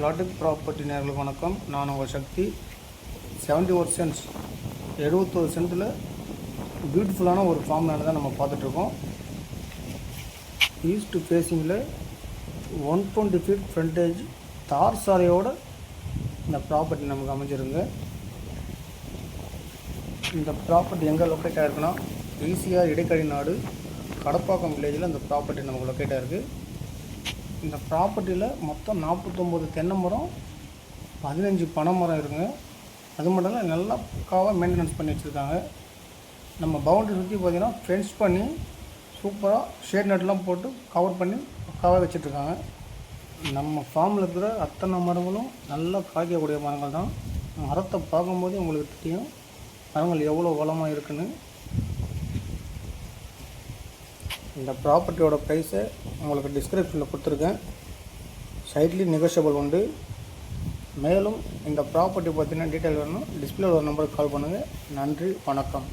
Lactic property நேர்களுக்கு வணக்கம். நான் உங்கள் சக்தி. 71 சென்ட்ஸ் 71 சென்ட்டில் பியூட்டிஃபுல்லான ஒரு ஃபார்ம் லேண்ட் தான் நம்ம பார்த்துட்ருக்கோம். ஈஸ்ட் ஃபேஸிங்கில் 120 ஃபீட் ஃப்ரண்டேஜ் தார் சாலையோடு இந்த ப்ராப்பர்ட்டி நமக்கு அமைஞ்சிருங்க. இந்த ப்ராப்பர்ட்டி எங்கே லொக்கேட் ஆகிருக்குன்னா ஈசிஆர் இடைக்கழி நாடு கடப்பாக்கம் வில்லேஜில் இந்த ப்ராப்பர்ட்டி நமக்கு லொக்கேட் ஆகிருக்கு. இந்த ப்ராப்பர்ட்டியில் மொத்தம் 49 தென்னை மரம், 15 பனை மரம் இருக்குங்க. அது மட்டும் இல்லை, நல்லா பக்காவாக மெயின்டெனன்ஸ் பண்ணி வச்சுருக்காங்க. நம்ம பவுண்டரி சுற்றி பார்த்திங்கன்னா ஃபென்ஸ் பண்ணி சூப்பராக ஷேட் நெட்லாம் போட்டு கவர் பண்ணி பக்காவாக வச்சுட்ருக்காங்க. நம்ம ஃபார்மில் இருக்கிற அத்தனை மரங்களும் நல்லா காய்க்கக்கூடிய மரங்கள் தான். மரத்தை பார்க்கும்போது உங்களுக்கு தெரியும் மரங்கள் எவ்வளோ வளமாக இருக்குன்னு. இந்த ப்ராப்பர்ட்டியோட ப்ரைஸை உங்களுக்கு டிஸ்கிரிப்ஷனில் கொடுத்துருக்கேன். சைட்லி நெகோஷியபிள் உண்டு. மேலும் இந்த ப்ராப்பர்ட்டி பற்றின டீட்டெயில் வேணும், டிஸ்பிளே ஒரு நம்பருக்கு கால் பண்ணுங்கள். நன்றி, வணக்கம்.